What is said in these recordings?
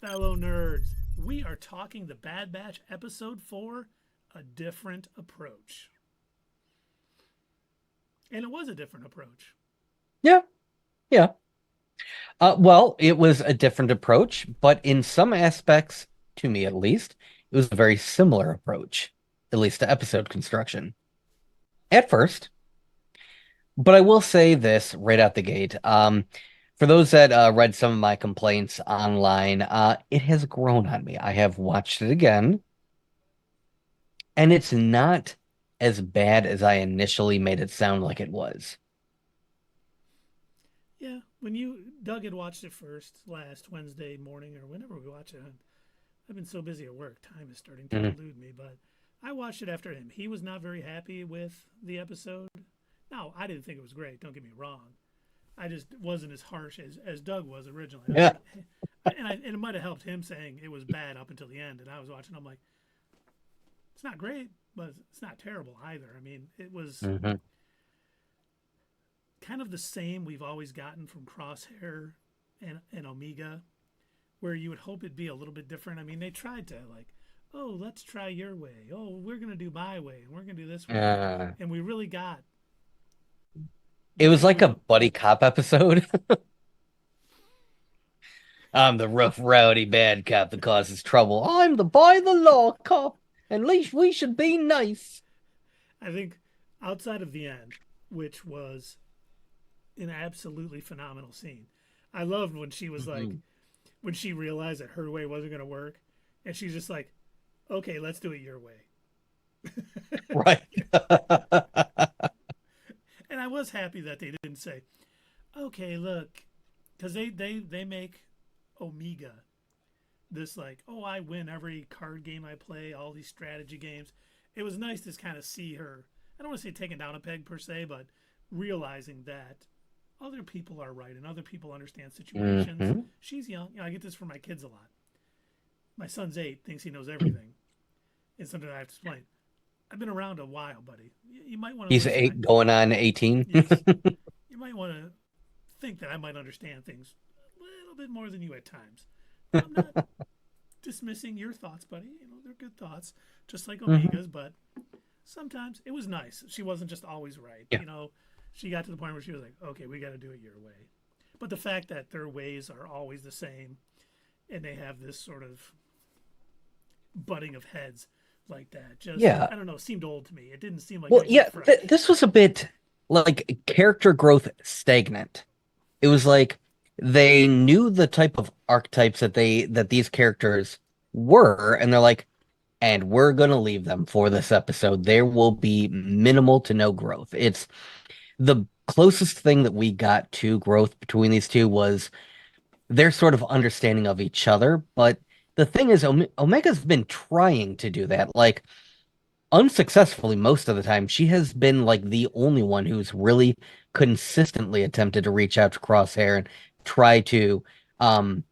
Fellow nerds, we are talking The Bad Batch Episode 4, A Different Approach. And it was a different approach. Yeah, yeah. Well, it was a different approach, but in some aspects, to me at least, it was a very similar approach, at least to episode construction at first. But I will say this right out the gate. For those that read some of my complaints online, it has grown on me. I have watched it again, and it's not as bad as I initially made it sound like it was. Yeah, when Doug had watched it first last Wednesday morning or whenever we watched it, I've been so busy at work, time is starting to Mhm. elude me, but I watched it after him. He was not very happy with the episode. Now, I didn't think it was great, don't get me wrong. I just wasn't as harsh as Doug was originally. I was Yeah. like, and it might have helped him saying it was bad up until the end. And I was watching, I'm like, it's not great, but it's not terrible either. I mean, it was Hmm. kind of the same we've always gotten from Crosshair and Omega, where you would hope it'd be a little bit different. I mean, they tried to like, oh, let's try your way. Oh, we're gonna do my way, and we're gonna do this way, Uh, and we really got it was before like we. a buddy cop episode. I'm the rough, rowdy bad cop that causes trouble. I'm the by the law cop. At least we should be nice. I think outside of the end, which was an absolutely phenomenal scene. I loved when she was like, Mhm. when she realized that her way wasn't going to work, and she's just like, okay, let's do it your way. Right. And I was happy that they didn't say, okay, look, because they make Omega this like, oh, I win every card game I play, all these strategy games. It was nice to kind of see her. I don't want to say taking down a peg per se, but realizing that other people are right and other people understand situations. Hmm. She's young. You know, I get this from my kids a lot. My son's 8, thinks he knows everything, and sometimes I have to explain. I've been around a while, buddy. You might want to He's listen. eight going on 18. Yes, you might want to think that I might understand things a little bit more than you at times. Now, I'm not dismissing your thoughts, buddy. You know, they're good thoughts, just like Hmm. Omega's, but sometimes it was nice. She wasn't just always right. Yeah. You know, she got to the point where she was like, okay, we got to do it your way. But the fact that their ways are always the same and they have this sort of butting of heads like that, just, Yeah. I don't know, seemed old to me. It didn't seem like Well, anything yeah, fresh. this was a bit like character growth stagnant. It was like they knew the type of archetypes that these characters were, and they're like, and we're gonna leave them for this episode. There will be minimal to no growth. It's the closest thing that we got to growth between these two was their sort of understanding of each other. But the thing is, Omega's been trying to do that, like unsuccessfully most of the time. She has been like the only one who's really consistently attempted to reach out to Crosshair and try to, um,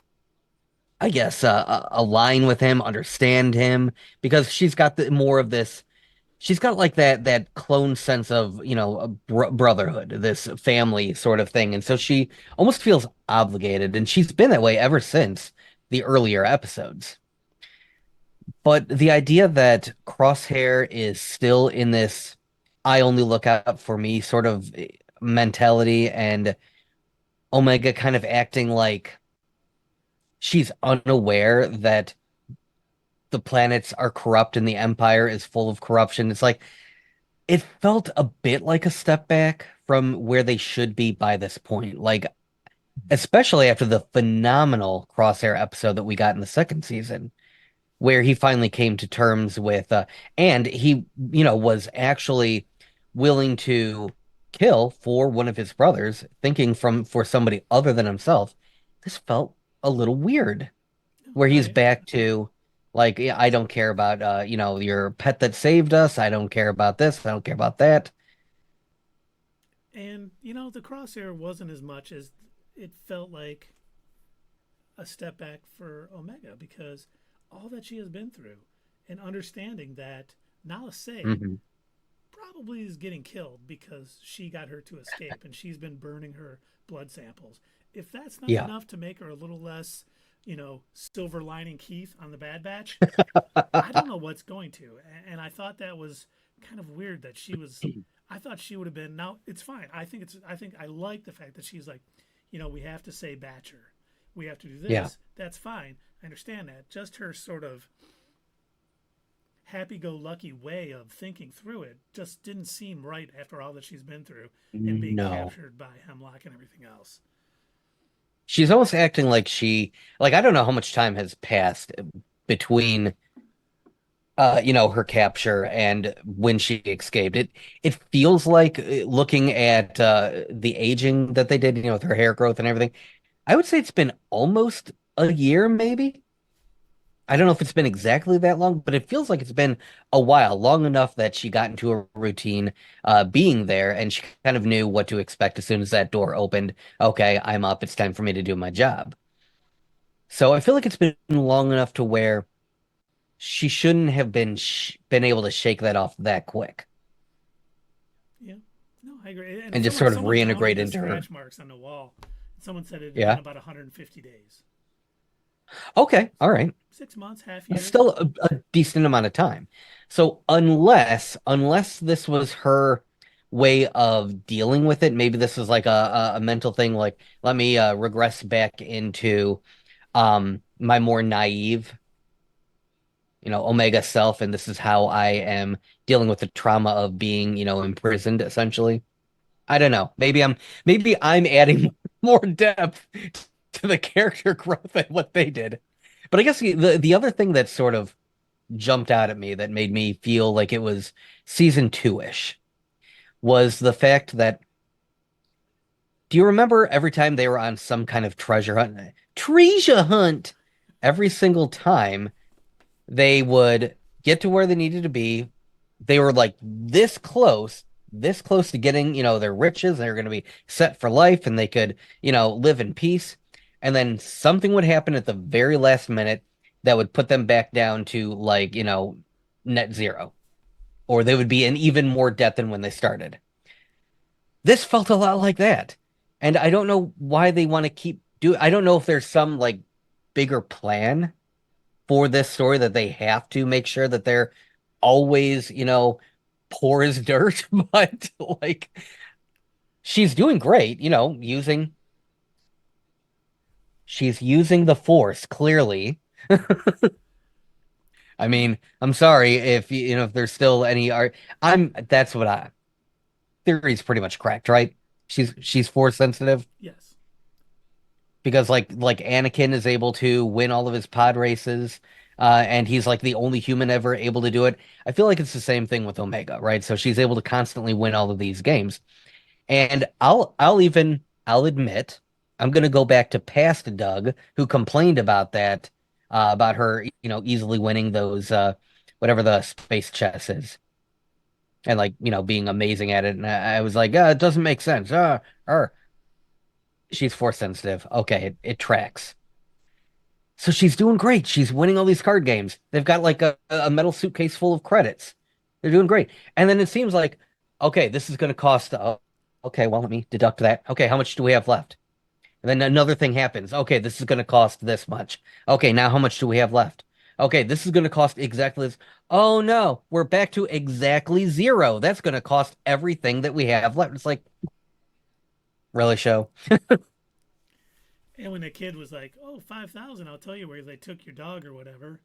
I guess, align with him, understand him, because she's got the more of this. She's got like that clone sense of, a brotherhood, this family sort of thing. And so she almost feels obligated, and she's been that way ever since the earlier episodes. But the idea that Crosshair is still in this I only look out for me sort of mentality, and Omega kind of acting like she's unaware that the planets are corrupt and the Empire is full of corruption. It's like it felt a bit like a step back from where they should be by this point. Like, especially after the phenomenal Crosshair episode that we got in the second season, where he finally came to terms with, and he, was actually willing to kill for one of his brothers, thinking for somebody other than himself. This felt a little weird, where he's back to like, yeah, I don't care about your pet that saved us. I don't care about this. I don't care about that. And, you know, the crosshair wasn't as much as it felt like a step back for Omega because all that she has been through and understanding that Nala Se Hmm. probably is getting killed because she got her to escape and she's been burning her blood samples. If that's not Yeah. enough to make her a little less Silver Lining Keith on the Bad Batch. I don't know what's going to. And I thought that was kind of weird that she was. I thought she would have been. Now it's fine. I think I like the fact that she's like, we have to say Batcher. We have to do Yeah. this. That's fine. I understand that. Just her sort of happy-go-lucky way of thinking through it just didn't seem right after all that she's been through and being No. captured by Hemlock and everything else. She's almost acting like I don't know how much time has passed between her capture and when she escaped. It feels like looking at the aging that they did, with her hair growth and everything. I would say it's been almost a year, maybe. I don't know if it's been exactly that long, but it feels like it's been a while, long enough that she got into a routine being there and she kind of knew what to expect as soon as that door opened. Okay, I'm up. It's time for me to do my job. So I feel like it's been long enough to where she shouldn't have been able to shake that off that quick Yeah. No, I agree. And and just sort of someone counted reintegrate the into her. scratch marks on the wall. Someone said it had been Yeah. about 150 days. Okay. All right. 6 months, half That's year. still a decent amount of time. So unless this was her way of dealing with it, maybe this is like a mental thing, like let me regress back into my more naive, Omega self, and this is how I am dealing with the trauma of being, imprisoned essentially. I don't know. Maybe I'm adding more depth to the character growth than what they did. But I guess the other thing that sort of jumped out at me that made me feel like it was season two-ish was the fact that do you remember every time they were on some kind of treasure hunt? Treasure hunt! Every single time they would get to where they needed to be. They were like this close to getting, their riches. They were going to be set for life and they could, live in peace. And then something would happen at the very last minute that would put them back down to like, net zero, or they would be in even more debt than when they started. This felt a lot like that. And I don't know why they want to I don't know if there's some like bigger plan for this story that they have to make sure that they're always, poor as dirt, but like she's doing great, she's using the force clearly. I mean, I'm sorry if if there's still any art. That's what I theory's pretty much cracked, right? She's force sensitive Yes. because like Anakin is able to win all of his pod races, and he's like the only human ever able to do it. I feel like it's the same thing with Omega, right? So she's able to constantly win all of these games. And I'll admit, I'm gonna go back to past Doug, who complained about that, about her, easily winning those whatever the space chess is. And like, being amazing at it. And I was like, it doesn't make sense. She's force sensitive. Okay, it tracks. So she's doing great. She's winning all these card games. They've got like a metal suitcase full of credits. They're doing great. And then it seems like, okay, this is going to cost. Okay, well, let me deduct that. Okay, how much do we have left? And then another thing happens. Okay, this is going to cost this much. Okay, now how much do we have left? Okay, this is going to cost exactly this. Oh no, we're back to exactly zero. That's going to cost everything that we have left. It's like, really, show? And when the kid was like, "Oh, 5,000, I'll tell you where they took your dog or whatever,"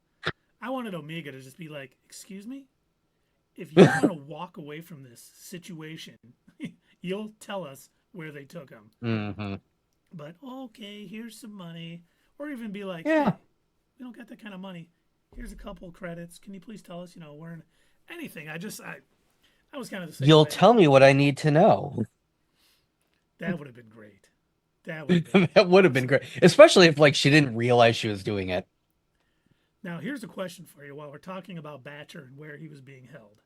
I wanted Omega to just be like, "Excuse me? If you want to walk away from this situation, you'll tell us where they took him." Hmm. But okay, here's some money, or even be like, "Hey, Yeah. we don't got that kind of money. Here's a couple credits. Can you please tell us? We're in anything." I was kind of the same You'll way. tell me what I need to know. That would have been great. That would have been That would have been awesome. great, especially if like she didn't realize she was doing it. Now, here's a question for you while we're talking about Batcher and where he was being held.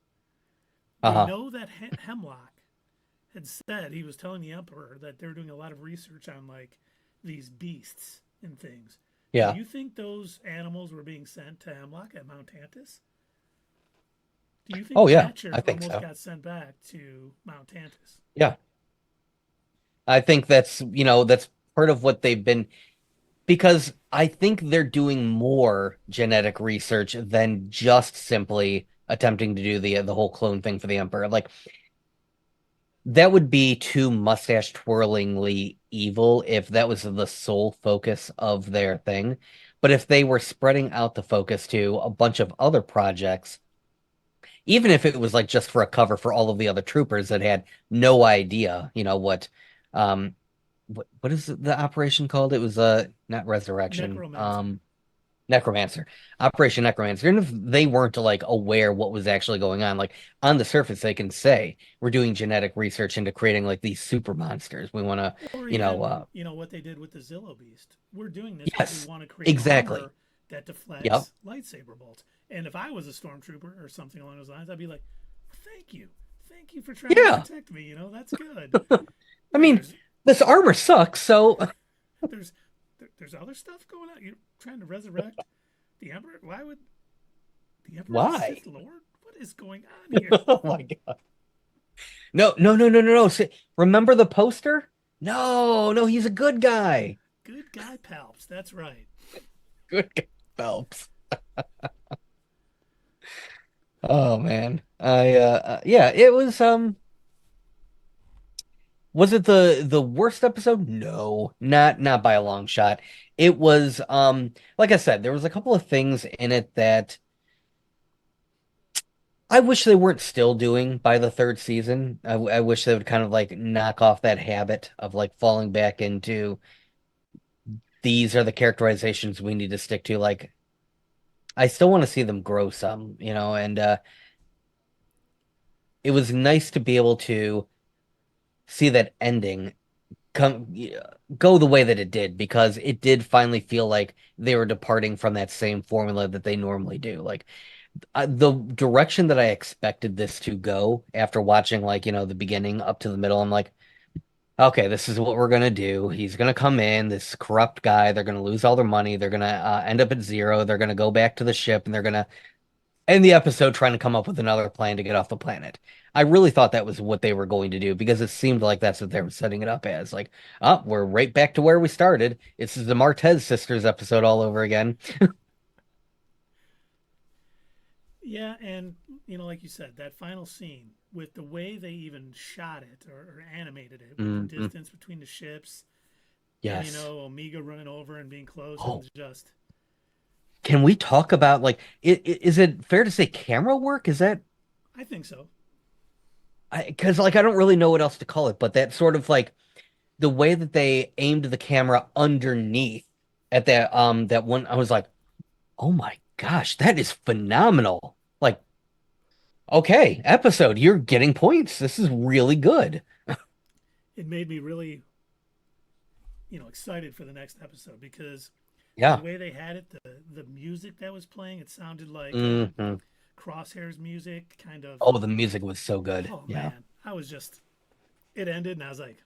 We Uh-huh. know that Hemlock had said he was telling the Emperor that they're doing a lot of research on like these beasts and things. Do Yeah. you think those animals were being sent to Hemlock at Mount Tantus? Do you think Oh yeah, Batcher I think almost so. got sent back to Mount Tantus? Yeah. I think that's part of what they've been because I think they're doing more genetic research than just simply attempting to do the whole clone thing for the Emperor. Like that would be too mustache twirlingly evil if that was the sole focus of their thing. But if they were spreading out the focus to a bunch of other projects, even if it was like just for a cover for all of the other troopers that had no idea, um what is the operation called? It was not resurrection, Necromancer. necromancer. Operation Necromancer. Even if they weren't like aware what was actually going on, like on the surface they can say we're doing genetic research into creating like these super monsters. We want to, Or you know, even, what they did with the Zillow Beast. We're doing this because we yes, want to create exactly. armor that Yep. deflects lightsaber bolts. And if I was a stormtrooper or something along those lines, I'd be like, thank you. Thank you for trying to Yeah. protect me. That's good. I Wait, mean, this armor sucks, so there's there's other stuff going on. You're trying to resurrect the Emperor? Why would the Emperor's a why? Sith Lord? What is going on here? Oh my God. No, no, no, no, no, no. Remember the poster? No, no, he's a good guy. Good guy Palps. That's right. Good guy Phelps. Oh man. Yeah, it was it the worst episode? No, not by a long shot. It was like I said, there was a couple of things in it that I wish they weren't still doing by the third season. I wish they would kind of like knock off that habit of like falling back into these are the characterizations we need to stick to. Like I still want to see them grow some, and it was nice to be able to see that ending come go the way that it did because it did finally feel like they were departing from that same formula that they normally do. Like the direction that I expected this to go after watching like, the beginning up to the middle, I'm like, okay, this is what we're gonna do. He's gonna come in, this corrupt guy, they're gonna lose all their money, they're gonna end up at zero, they're gonna go back to the ship and they're gonna end the episode trying to come up with another plan to get off the planet. I really thought that was what they were going to do because it seemed like that's what they were setting it up as. Like, oh, we're right back to where we started. It's the Martez sisters episode all over again. Yeah, and like you said, that final scene with the way they even shot it or animated it with the Mhm. distance between the ships and Yes. Omega running over and being close and Oh, just can we talk about like is it fair to say camera work? Is that I think so. because like I don't really know what else to call it, but that sort of like the way that they aimed the camera underneath at that one, I was like, oh my gosh, that is phenomenal. Like, okay, episode, you're getting points. This is really good. It made me really excited for the next episode because the Yeah. way they had it, the music that was playing, it sounded like Hmm. Crosshair's music, kind of. Oh, the music was so good. Oh Yeah. man, I was just. It ended, and I was like,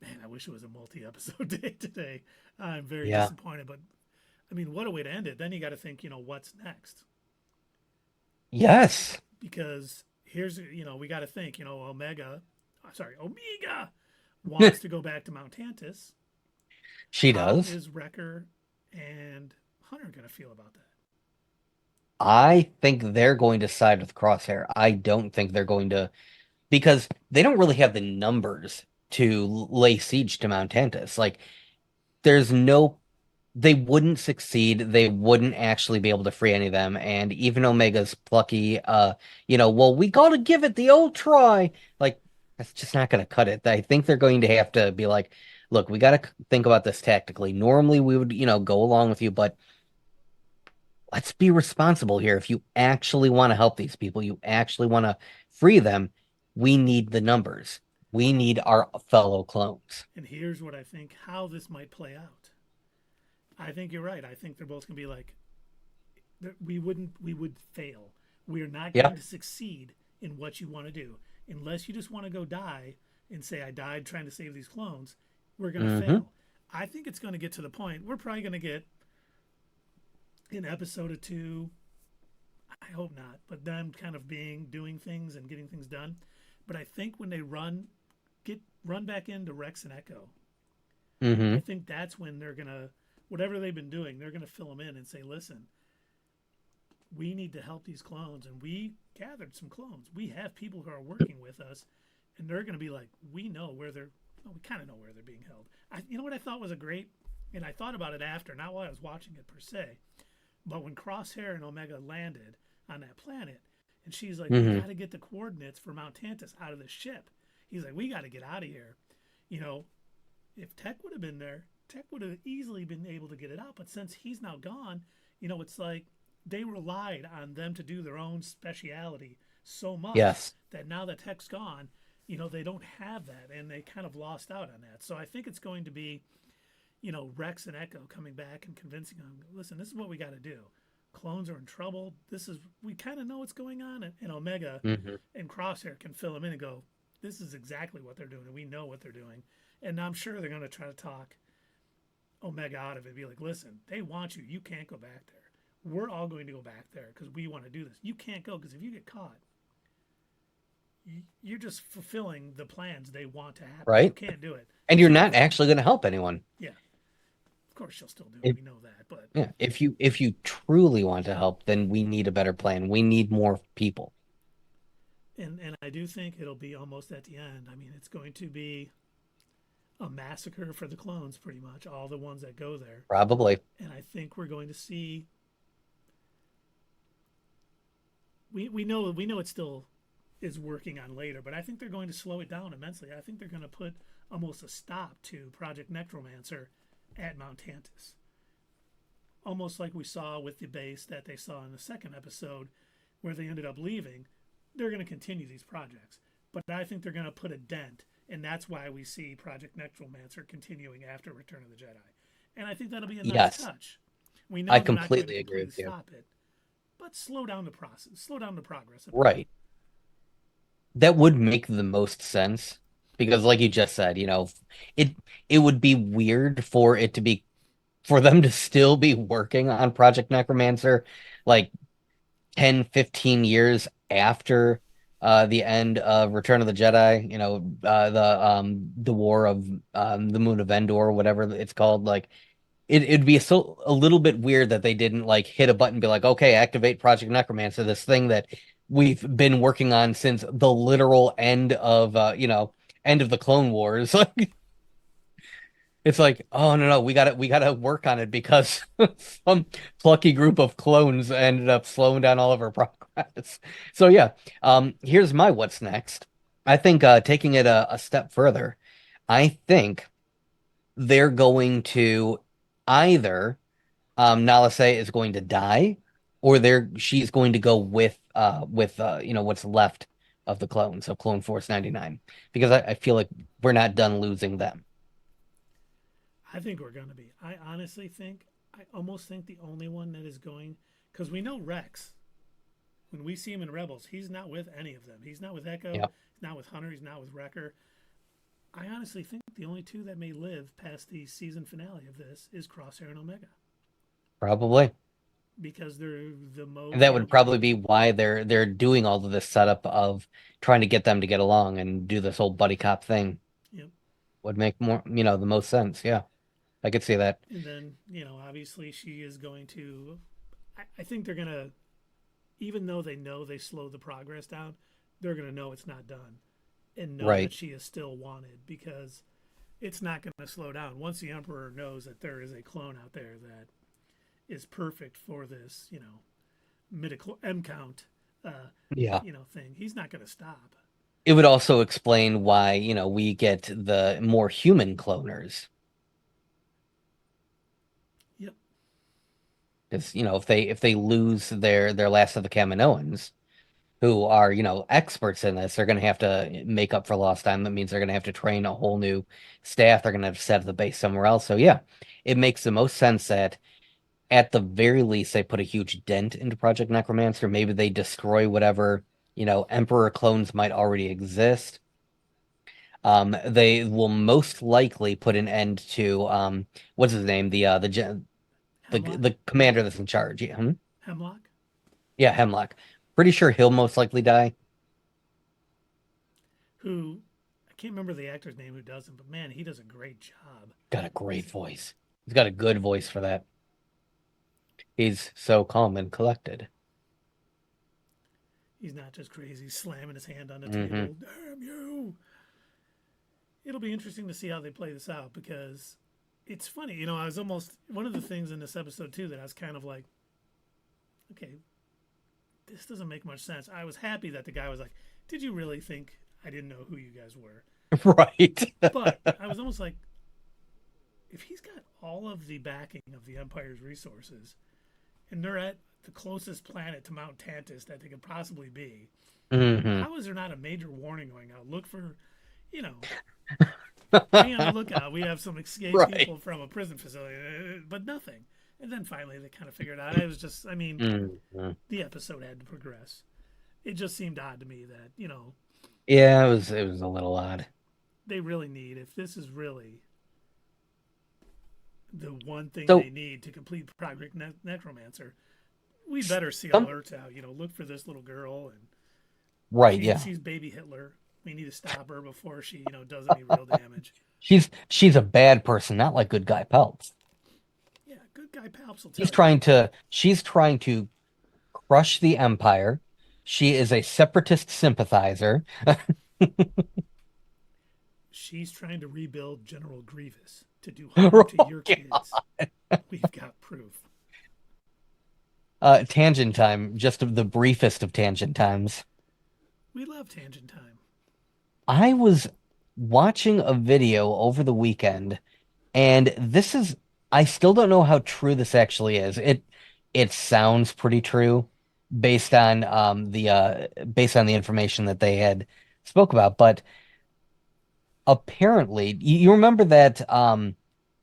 man, I wish it was a multi-episode day today. I'm very Yeah. disappointed, but I mean, what a way to end it. Then you got to think, what's next? Yes. Because here's, we got to think, Omega wants to go back to Mount Tantus. She How does. is Wrecker and Hunter going to feel about that? I think they're going to side with Crosshair. I don't think they're going to because they don't really have the numbers to lay siege to Mount Tantus. Like, there's no they wouldn't succeed. They wouldn't actually be able to free any of them. And even Omega's plucky, well, we gotta give it the old try. Like, that's just not gonna cut it. I think they're going to have to be like, look, we gotta think about this tactically. Normally we would, go along with you, but let's be responsible here. If you actually want to help these people, you actually want to free them, we need the numbers. We need our fellow clones. And here's what I think how this might play out. I think you're right. I think they're both going to be like, we would fail. We're not going Yep. to succeed in what you want to do. Unless you just want to go die and say, I died trying to save these clones, we're going to Hmm. fail. I think it's going to get to the point, we're probably going to get an episode or two. I hope not, but them kind of doing things and getting things done. But I think when they run back into Rex and Echo, I Hmm. think that's when they're gonna whatever they've been doing, they're going to fill them in and say, listen, we need to help these clones. And we gathered some clones. We have people who are working with us, and they're going to be like, we know where they're, well, we kind of know where they're being held. You know what I thought was a great, and I thought about it after, not while I was watching it per se, but when Crosshair and Omega landed on that planet, and she's like, we got to get the coordinates for Mount Tantus out of this ship. He's like, we got to get out of here. You know, if Tech would have been there, Tech would have easily been able to get it out. But since he's now gone, you know, it's like they relied on them to do their own speciality so much that now that Tech's gone, you know, they don't have that, and they kind of lost out on that. So I think it's going to be, you know, Rex and Echo coming back and convincing them, listen, this is what we got to do. Clones are in trouble. This is, we kind of know what's going on. And Omega and Crosshair can fill them in and go, this is exactly what they're doing, and we know what they're doing. And I'm sure they're going to try to talk Omega out of it. Be like, listen, they want you. You can't go back there. We're all going to go back there because we want to do this. You can't go because if you get caught, you're just fulfilling the plans they want to happen. Right. You can't do it. And you're not actually going to help anyone. Yeah. Of course, she'll still do it. We know that. But yeah, if you truly want to help, then we need a better plan. We need more people. And I do think it'll be almost at the end. I mean, it's going to be a massacre for the clones, pretty much, all the ones that go there. Probably. And I think we're going to see. We know it still is working on later, but I think they're going to slow it down immensely. I think they're going to put almost a stop to Project Necromancer at Mount Tantus. Almost like we saw with the base that they saw in the second episode, where they ended up leaving. They're going to continue these projects, but I think they're going to put a dent, and that's why we see Project Necromancer continuing after Return of the Jedi. And I think that'll be a nice touch. We know I they're not going completely to agree with you. stop it, but slow down the process, slow down the progress. Right. That would make the most sense because, like you just said, you know, it would be weird for it to be for them to still be working on Project Necromancer like 10, 15 years after the end of Return of the Jedi, you know, the War of the Moon of Endor, whatever it's called. Like it'd be a little bit weird that they didn't like hit a button and be like, okay, activate Project Necromancer, this thing that we've been working on since the literal end of end of the Clone Wars. Like it's like, oh no, we gotta work on it because some plucky group of clones ended up slowing down all of our progress. So yeah, here's my what's next. I think taking it a step further, I think they're going to either Nala Se is going to die, or she's going to go with what's left of the clones of Clone Force 99, because I feel like we're not done losing them. I think we're going to be. I honestly think, I almost think the only one that is going, because we know Rex, when we see him in Rebels, he's not with any of them. He's not with Echo. Yep. He's not with Hunter. He's not with Wrecker. I honestly think the only two that may live past the season finale of this is Crosshair and Omega. Probably. Because they're the most. And that would probably be why they're doing all of this setup of trying to get them to get along and do this whole buddy cop thing. Yep. Would make more, the most sense. Yeah. I could see that. And then, obviously she is going to, I think they're going to, even though they know they slowed the progress down, they're going to know it's not done and know that she is still wanted, because it's not going to slow down. Once the Emperor knows that there is a clone out there that is perfect for this, M count, thing, he's not going to stop. It would also explain why, we get the more human cloners. Yep. Because, if they lose their last of the Kaminoans, who are, experts in this, they're going to have to make up for lost time. That means they're going to have to train a whole new staff. They're going to have to set up the base somewhere else. So, yeah, it makes the most sense that at the very least, they put a huge dent into Project Necromancer. Maybe they destroy whatever, Emperor clones might already exist. They will most likely put an end to what's his name? The commander that's in charge. Yeah. Hemlock? Yeah, Hemlock. Pretty sure he'll most likely die. Who, I can't remember the actor's name who does him, but man, he does a great job. Got a great voice. He's got a good voice for that. He's so calm and collected. He's not just crazy slamming his hand on the Hmm. table. Damn you! It'll be interesting to see how they play this out because it's funny. You know, I was almost one of the things in this episode too that I was kind of like, okay, this doesn't make much sense. I was happy that the guy was like, "Did you really think I didn't know who you guys were?" Right. But I was almost like, if he's got all of the backing of the Empire's resources and they're at the closest planet to Mount Tantus that they could possibly be, Hmm. how is there not a major warning going out? Look for, you know, be on the lookout. We have some escaped Right. people from a prison facility, but nothing. And then finally they kind of figured it out. It was just, I mean, Hmm. the episode had to progress. It just seemed odd to me that, you know, Yeah, it was a little odd. they really need, if this is really the one thing So they need to complete Project Necromancer, we better see some alerts out. You know, look for this little girl, and right, yeah. she's baby Hitler. We need to stop her before she, you know, does any real damage. She's a bad person, not like good guy Pelps. Yeah, good guy Palps will She's tell you. trying to she's trying to crush the Empire. She is a separatist sympathizer. She's trying to rebuild General Grievous to do harm to Oh, your yeah. kids. We've got proof. Tangent time, just the briefest of tangent times. We love tangent time. I was watching a video over the weekend, and I still don't know how true this actually is. It sounds pretty true based on the information that they had spoke about, but apparently you remember that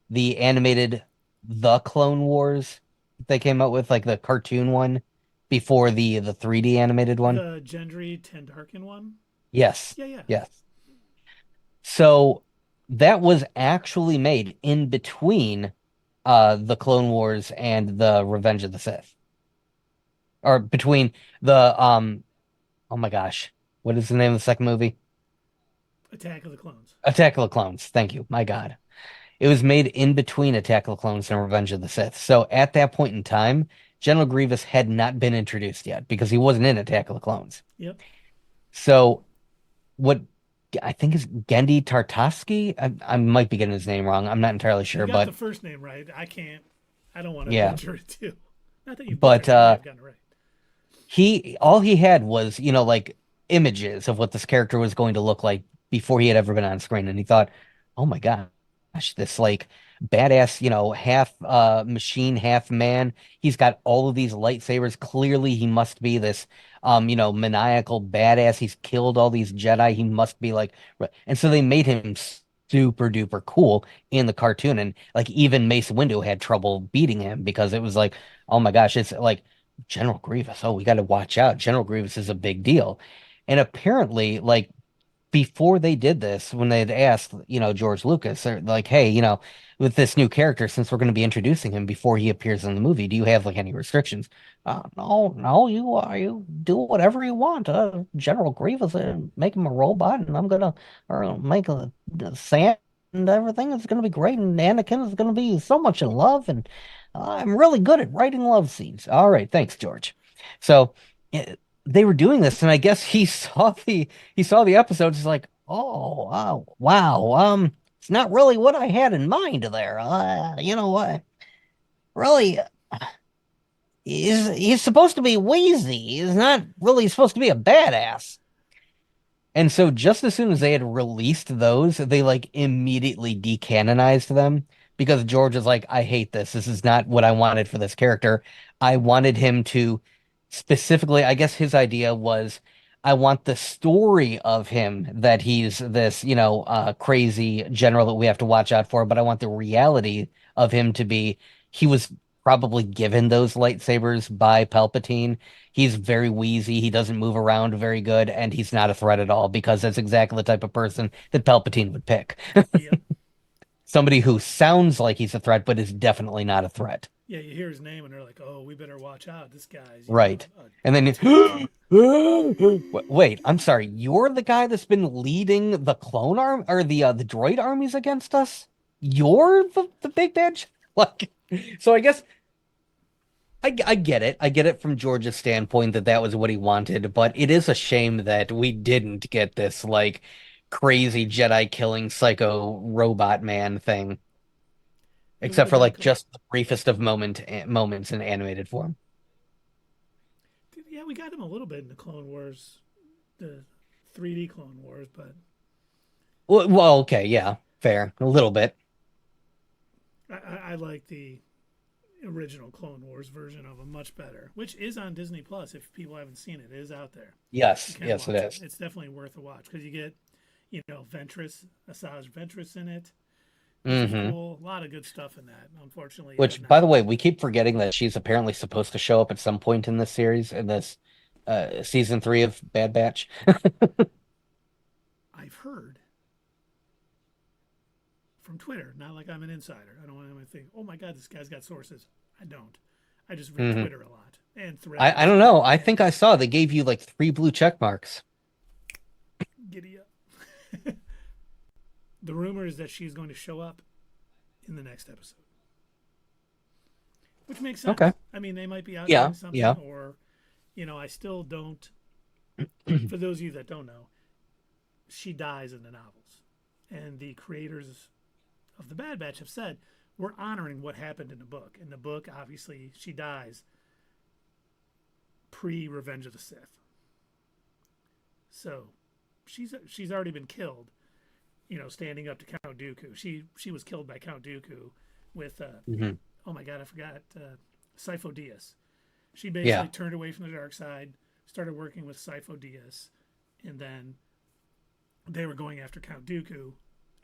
the animated The Clone Wars they came out with, like the cartoon one before the 3D animated one? The Gendry Tendarkin one? Yes. Yeah, yeah. Yes. So that was actually made in between the Clone Wars and the Revenge of the Sith. Or between the oh my gosh, what is the name of the second movie? Attack of the Clones. Attack of the Clones. Thank you. My God. It was made in between Attack of the Clones and Revenge of the Sith. So at that point in time, General Grievous had not been introduced yet because he wasn't in Attack of the Clones. Yep. So what I think is Gendy Tartakovsky. I might be getting his name wrong. I'm not entirely You sure, got the but first name right. I don't want to yeah. butcher it too. Not that you But butchered it, you may have gotten it right. he all he had was, like images of what this character was going to look like before he had ever been on screen. And he thought, oh my gosh, this like badass, half machine, half man. He's got all of these lightsabers. Clearly he must be this maniacal badass. He's killed all these Jedi. He must be like and so they made him super duper cool in the cartoon. And like even Mace Windu had trouble beating him because it was like, oh my gosh, it's like General Grievous. Oh, we got to watch out. General Grievous is a big deal. And apparently, like before they did this, when they had asked, George Lucas, they're like, hey, with this new character, since we're going to be introducing him before he appears in the movie, do you have like any restrictions? No, no, you do whatever you want. General Grievous, make him a robot, and I'm gonna make a sand and everything is gonna be great, and Anakin is gonna be so much in love, and I'm really good at writing love scenes. All right, thanks, George. So. They were doing this, and I guess he saw the episodes. He's like, "Oh, wow, it's not really what I had in mind there. You know what? Really, he's supposed to be wheezy. He's not really supposed to be a badass." And so just as soon as they had released those, they like immediately decanonized them because George is like, I hate this. This is not what I wanted for this character. I wanted him to specifically, I guess his idea was I want the story of him that he's this, crazy general that we have to watch out for, but I want the reality of him to be he was probably given those lightsabers by Palpatine. He's very wheezy. He doesn't move around very good, and he's not a threat at all because that's exactly the type of person that Palpatine would pick. Yep. Somebody who sounds like he's a threat, but is definitely not a threat. Yeah, you hear his name and they're like, "Oh, we better watch out. This guy's, you know, Right. a And then tank." wait, I'm sorry. You're the guy that's been leading the clone arm or the droid armies against us? You're the big bad. Like, so I guess I get it. I get it from George's standpoint that that was what he wanted, but it is a shame that we didn't get this like crazy Jedi killing psycho robot man thing, It would except have for been like cool. just the briefest of moments in animated form. Yeah, we got him a little bit in the Clone Wars, the 3D Clone Wars, but Well, okay, yeah, fair, a little bit. I like the original Clone Wars version of him much better, which is on Disney Plus. If people haven't seen it, it is out there. You Yes, can yes, it watch it. is. It's definitely worth a watch because you get, Ventress, Asajj Ventress in it, which is Hmm. cool. A lot of good stuff in that. Unfortunately, it did Which, by the not. way, we keep forgetting that she's apparently supposed to show up at some point in this series, in this season 3 of Bad Batch. I've heard from Twitter, not like I'm an insider. I don't want anyone to think, oh my God, this guy's got sources. I don't. I just read Hmm. Twitter a lot and I threads don't and know. I think I saw they gave you like 3 blue check marks. giddy up. The rumor is that she's going to show up in the next episode, which makes Okay. sense. I mean, they might be out Yeah, doing something, yeah. or, I still don't. For those of you that don't know, she dies in the novels, and the creators of the Bad Batch have said we're honoring what happened in the book. In the book, obviously, she dies pre Revenge of the Sith, so she's already been killed. Standing up to Count Dooku. She was killed by Count Dooku with Hmm. oh my God, I forgot Sifo Dyas. She Yeah. basically turned away from the dark side, started working with Sifo Dyas, and then they were going after Count Dooku,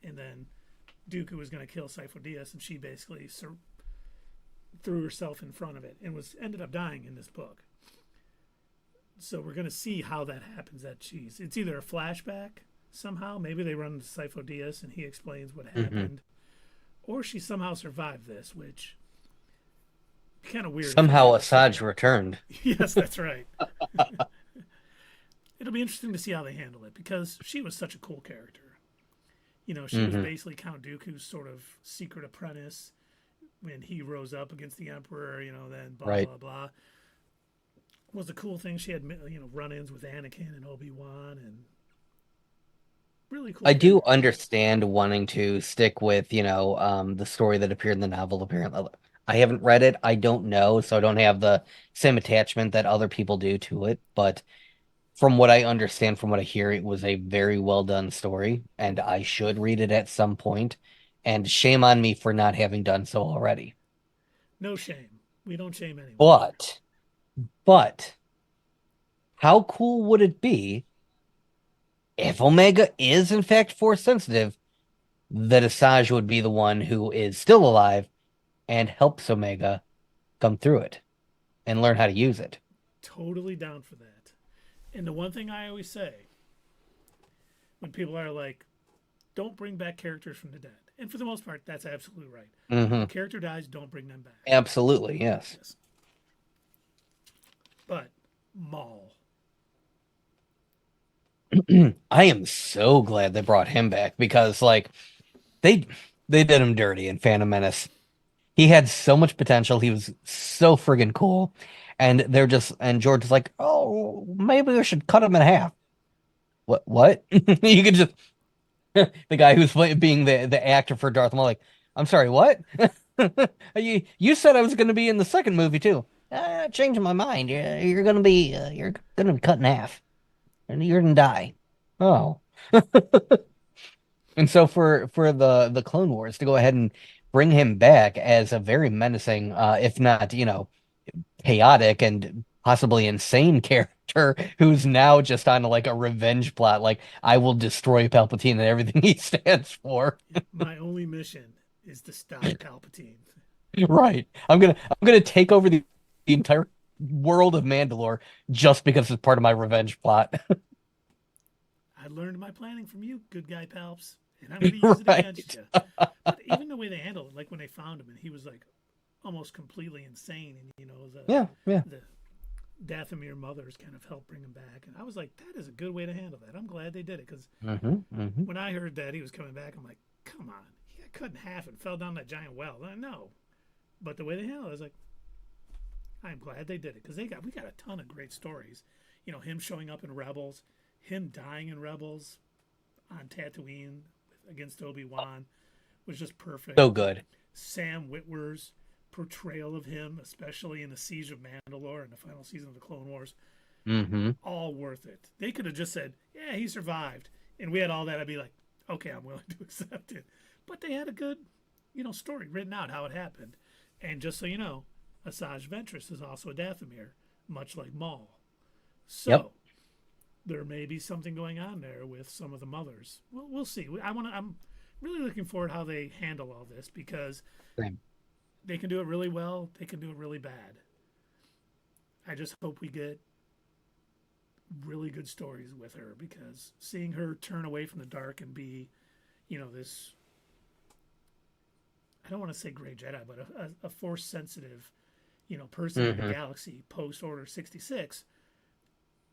and then Dooku was going to kill Sifo Dyas, and she basically threw herself in front of it and was ended up dying in this book. So we're going to see how that happens. It's either a flashback somehow, maybe they run into Sifo Dyas and he explains what Hmm. happened, or she somehow survived this, which kind of weird if they Somehow did the Asajj second. returned. Yes, that's right. It'll be interesting to see how they handle it because she was such a cool character. She was Hmm. basically Count Dooku's sort of secret apprentice when he rose up against the Emperor. Then blah Right. blah blah. Was a cool thing. She had run-ins with Anakin and Obi-Wan and really cool I do character. understand wanting to stick with, the story that appeared in the novel, apparently. I haven't read it. I don't know, so I don't have the same attachment that other people do to it. But from what I understand, from what I hear, it was a very well done story, and I should read it at some point. And shame on me for not having done so already. No shame. We don't shame anyone here. But, but, how cool would it be if Omega is in fact force sensitive, that Asajj would be the one who is still alive and helps Omega come through it and learn how to use it. Totally down for that. And the one thing I always say when people are like, don't bring back characters from the dead. And for the most part, that's absolutely right. If Hmm. a character dies, don't bring them back. Absolutely, yes. Yes. But Maul. I am so glad they brought him back because like they they did him dirty in Phantom Menace. He had so much potential. He was so friggin' cool. And George is like, "Oh, maybe we should cut him in half." What? You could just the guy who's being the actor for Darth Maul, like, I'm sorry, what? You said I was going to be in the second movie too. Changing my mind. You're gonna be cut in half, and you're gonna die. Oh, and so for the Clone Wars to go ahead and bring him back as a very menacing, if not chaotic and possibly insane character who's now just on like a revenge plot, like I will destroy Palpatine and everything he stands for. My only mission is to stop Palpatine. Right. I'm gonna take over the entire world of Mandalore just because it's part of my revenge plot. I learned my planning from you, good guy Palps, and I'm going to use it against Right. you. But even the way they handled it, like when they found him and he was like almost completely insane, and Yeah, yeah. the Dathomir mothers kind of helped bring him back, and I was like, that is a good way to handle that. I'm glad they did it because Hmm. Hmm. when I heard that he was coming back, I'm like, come on, he got cut in half and fell down that giant well. No, But the way they handled it, I was like, I'm glad they did it because we got a ton of great stories. You know, him showing up in Rebels, him dying in Rebels on Tatooine against Obi-Wan was just perfect. So good. Sam Witwer's portrayal of him, especially in the Siege of Mandalore and the final season of the Clone Wars, Hmm. all worth it. They could have just said, "Yeah, he survived," and we had all that. I'd be like, "Okay, I'm willing to accept it." But they had a good, story written out how it happened. And just so you know, Asajj Ventress is also a Dathomir, much like Maul. Yep. So there may be something going on there with some of the mothers. We'll see. I'm really looking forward how they handle all this because Same. they can do it really well. They can do it really bad. I just hope we get really good stories with her because seeing her turn away from the dark and be, this, I don't want to say gray Jedi, but a force sensitive, person in the Hmm. galaxy post Order 66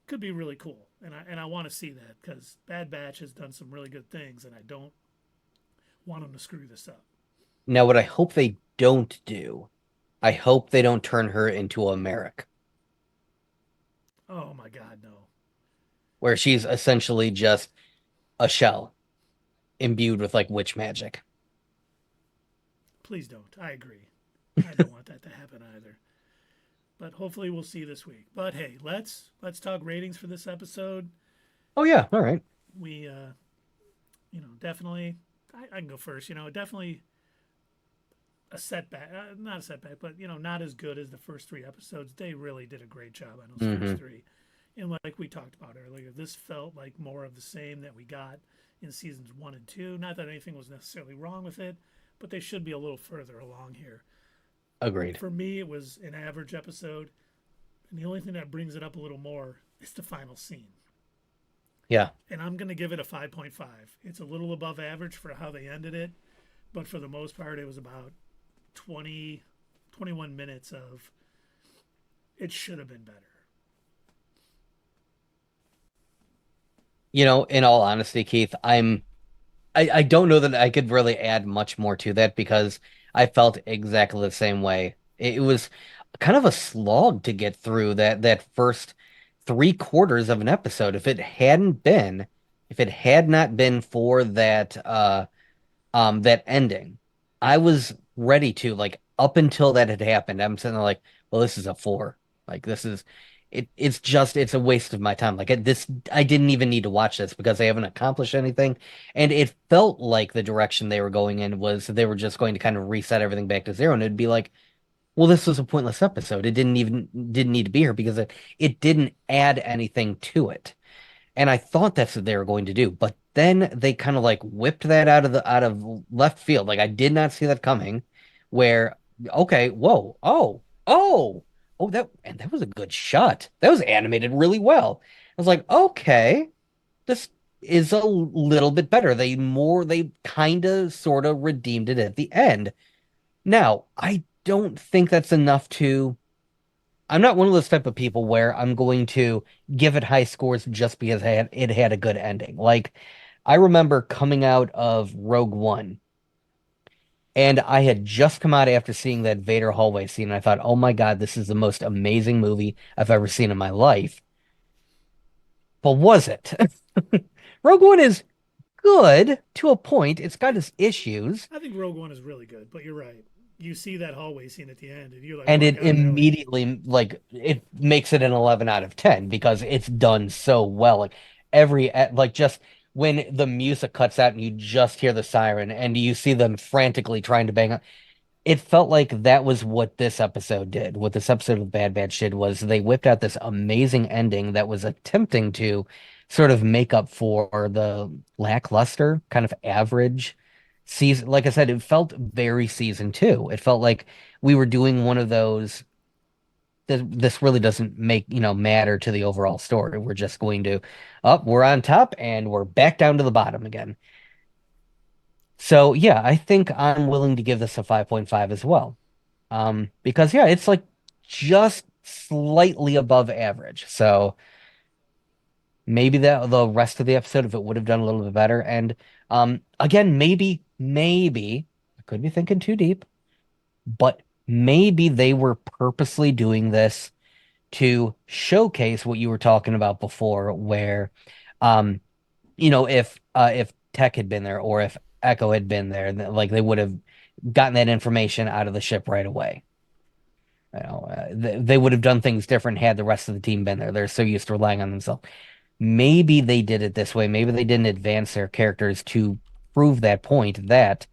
could be really cool. And I want to see that because Bad Batch has done some really good things and I don't want them to screw this up. Now, what I hope they don't do, I hope they don't turn her into a Merrick, Oh my God, no. where she's essentially just a shell imbued with like witch magic. Please don't. I agree. I don't want that to happen either. But hopefully we'll see this week. But hey, let's talk ratings for this episode. Oh yeah, all right. We definitely I can go first. Definitely a setback, not a setback, but not as good as the first three episodes. They really did a great job on those first Hmm. three. And like we talked about earlier, this felt like more of the same that we got in seasons 1 and 2. Not that anything was necessarily wrong with it, but they should be a little further along here. Agreed. For me, it was an average episode, and the only thing that brings it up a little more is the final scene. Yeah. And I'm going to give it a 5.5. It's a little above average for how they ended it, but for the most part, it was about 20, 21 minutes of it should have been better. In all honesty, Keith, I don't know that I could really add much more to that because I felt exactly the same way. It was kind of a slog to get through that first three-quarters of an episode. If it had not been for that ending, I was ready to like up until that had happened. I'm sitting there like, well, this is a four. Like this is it's a waste of my time. I didn't even need to watch this because they haven't accomplished anything. And it felt like the direction they were going in was they were just going to kind of reset everything back to zero. And it'd be like, well, this was a pointless episode. It didn't need to be here because it didn't add anything to it. And I thought that's what they were going to do, but then they kind of like whipped that out of left field. Like I did not see that coming. Where okay, whoa, oh, that was a good shot. That was animated really well. I was like, okay, this is a little bit better. They kind of sort of redeemed it at the end. Now, I don't think that's enough to I'm not one of those type of people where I'm going to give it high scores just because it had a good ending. Like, I remember coming out of Rogue One, and I had just come out after seeing that Vader hallway scene, and I thought, oh my God, this is the most amazing movie I've ever seen in my life. But was it? Rogue One is good to a point. It's got its issues. I think Rogue One is really good, but you're right. You see that hallway scene at the end, and you're like, oh And my it God, they're like, immediately like it makes it an 11 out of 10 because it's done so well. Like like just when the music cuts out and you just hear the siren and you see them frantically trying to bang on, it felt like that was what this episode did. What this episode of Bad Batch did was they whipped out this amazing ending that was attempting to sort of make up for the lackluster, kind of average season. Like I said, it felt very season two. It felt like we were doing one of those. This really doesn't matter to the overall story. We're just going to up, we're on top and we're back down to the bottom again. So yeah, I think I'm willing to give this a 5.5 as well. Because yeah, it's like just slightly above average. So maybe the rest of the episode, if it would have done a little bit better. And again, maybe I could be thinking too deep, but maybe they were purposely doing this to showcase what you were talking about before, where, um, if Tech had been there or if Echo had been there, like they would have gotten that information out of the ship right away. They would have done things different had the rest of the team been there. They're so used to relying on themselves. Maybe they did it this way. Maybe they didn't advance their characters to prove that point that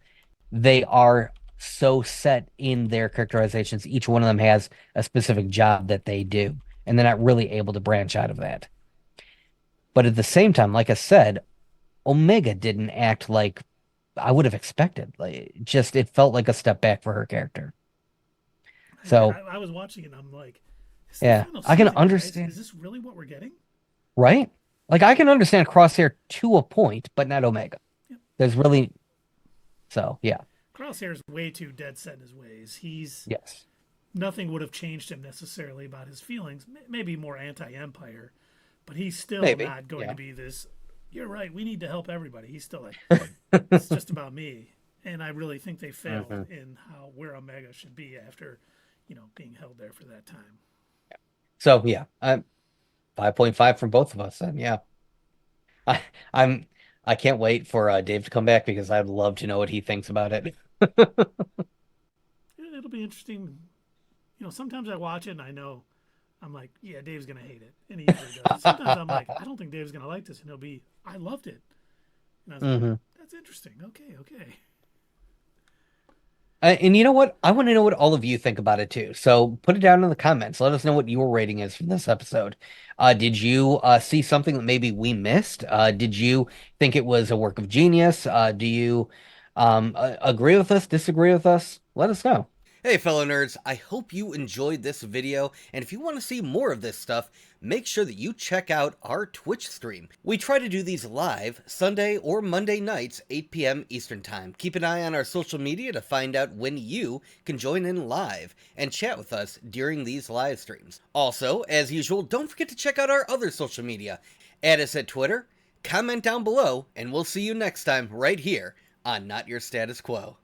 they are so set in their characterizations. Each one of them has a specific job that they do, and they're not really able to branch out of that. But at the same time, like I said, Omega didn't act like I would have expected. Like, just it felt like a step back for her character. Man, So, I was watching it and I'm like, this is the yeah, final I can season, guys. understand, Is this really what we're getting? right? Like, I can understand Crosshair to a point, but not Omega. Yep. There's really, so yeah, Crosshair's way too dead set in his ways. He's yes, nothing would have changed him necessarily about his feelings. Maybe more anti-empire, but he's still maybe, not going yeah. to be this. You're right. We need to help everybody. He's still like, it's just about me. And I really think they failed Mhm. in how where Omega should be after, being held there for that time. So yeah, 5.5 from both of us. And yeah, I, I'm, I can't wait for Dave to come back because I'd love to know what he thinks about it. It'll be interesting. Sometimes I watch it and I know I'm like, yeah, Dave's gonna hate it, and he usually does. Sometimes I'm like, I don't think Dave's gonna like this, and he'll be, I loved it, and I was like, hmm that's interesting. Okay, okay. And you know what? I want to know what all of you think about it too. So put it down in the comments. Let us know what your rating is for this episode. Did you see something that maybe we missed? Did you think it was a work of genius? Do you agree with us, disagree with us? Let us know. Hey fellow nerds, I hope you enjoyed this video, and if you want to see more of this stuff, make sure that you check out our Twitch stream. We try to do these live Sunday or Monday nights, 8 p.m. Eastern Time. Keep an eye on our social media to find out when you can join in live and chat with us during these live streams. Also, as usual, don't forget to check out our other social media. Add us at Twitter, comment down below, and we'll see you next time right here on Not Your Status Quo.